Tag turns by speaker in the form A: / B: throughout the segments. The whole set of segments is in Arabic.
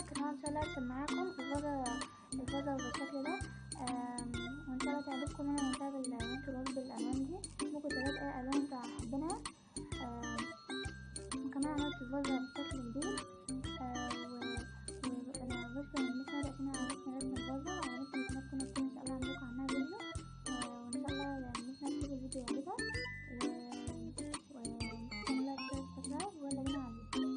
A: كان ان شاء الله ارسم معاكم الفازة بالشكل ده. وان شاء الله تعجبكم. انا منتهى انتوا برضه بالالوان دي، ممكن تلاقوا اي الوان انتوا حابينها. وكمان عملت الفازة بشكل جديد. وانا بشكر المس ندى عشان عرفتني رسم الفازة، وعرفتني رسومات تانية كتير ان شاء الله هعملكم عنها فيديو. وان شاء الله المس ندى تجيب الفيديو يعجبها. وتعملوا لايك وسبسكرايب، ويلا بينا على الفيديو.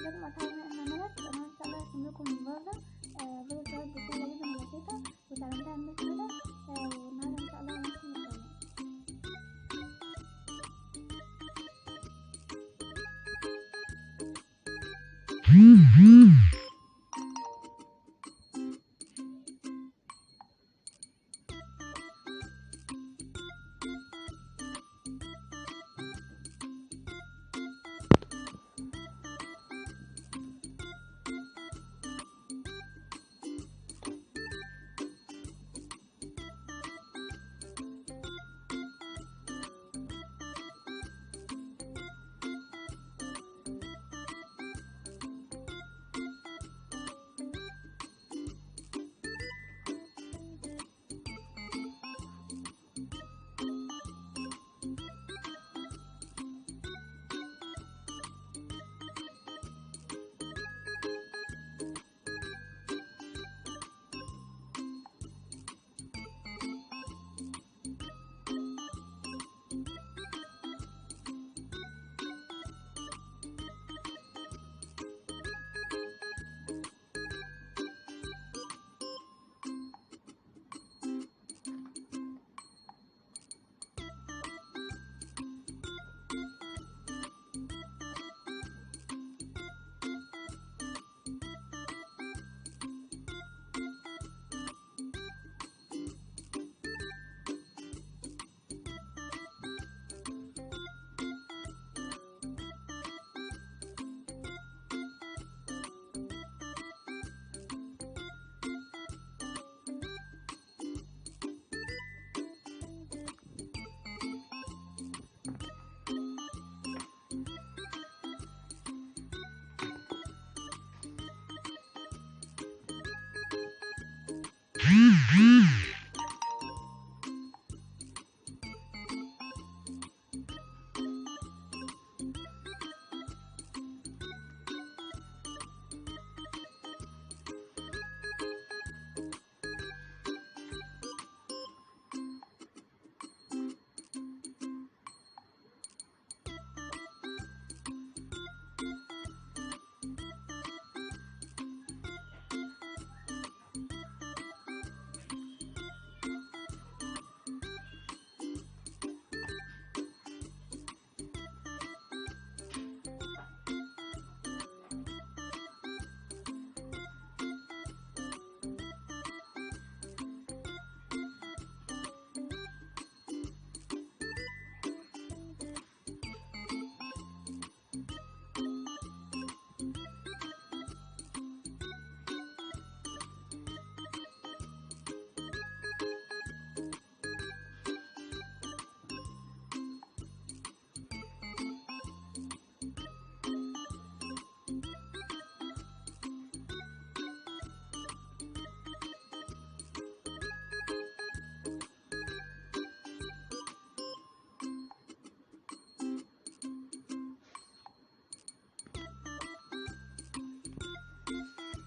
A: لازم اتعلم ان عملت انا ان شاء الله هرسم لكم الفازة. فازة ورد سهلة جدا وبسيطة، وتعلمتها من المس ندى. والنهارده ان شاء الله هنرسم الطريقة.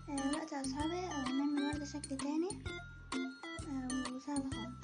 A: دلوقتي يا اصحابي هنعمل وردة شكل تاني. وسهل خالص.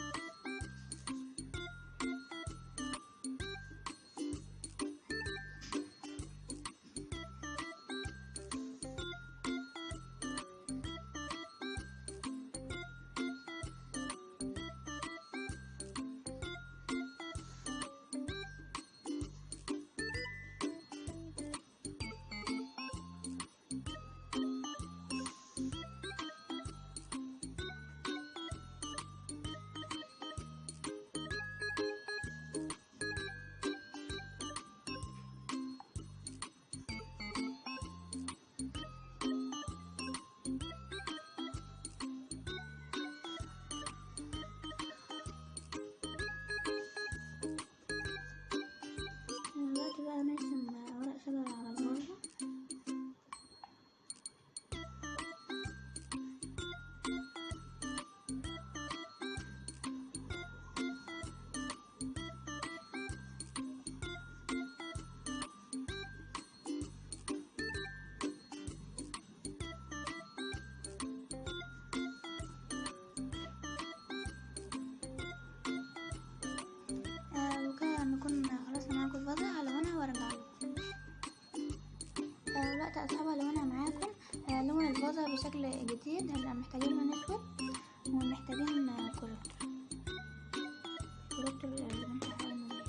A: وكده اصحابها لونها معاكم. لون الفازة بشكل جديد، هنبقى محتاجين لون اسود ومحتاجين كروت اللي انت حاولنا بيه.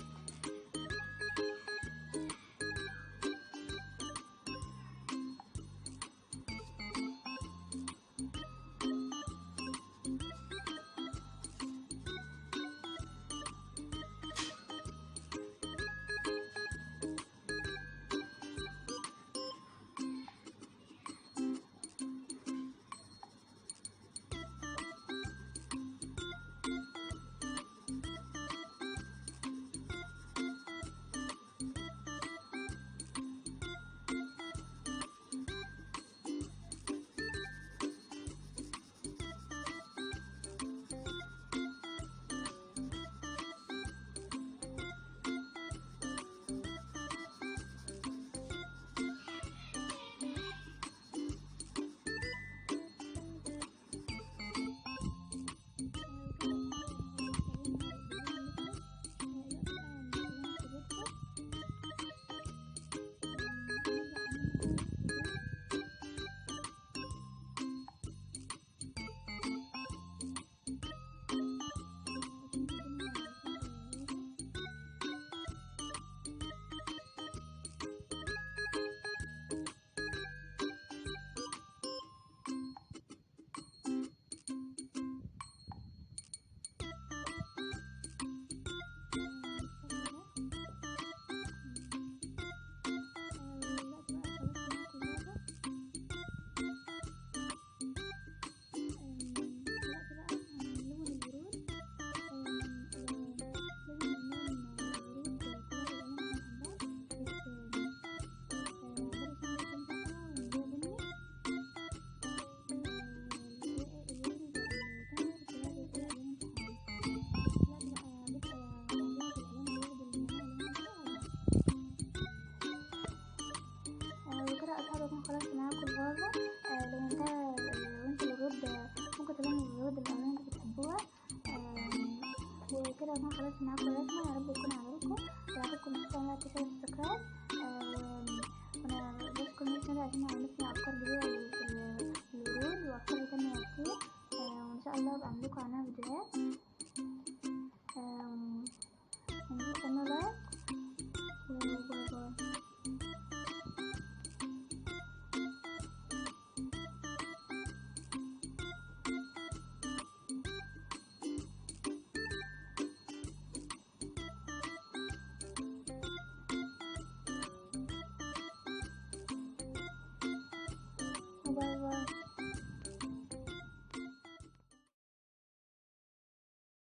A: خلاص معاكم الفازة. لو وانتوا الورود ممكن تلونوا الورود الالوان اللي بتحبوها. وكده اكون خلاص معاكم الرسمة. يا رب يكون عجبكم. لو عجبكم تشتركوا لايك وشير وسبسكرايب. وانا بشكر الناس عشان عملتنا افكار جديدة للورود وافكار تانية كتير. وان شاء الله ابقى اعمل لكم عنها فيديوهات.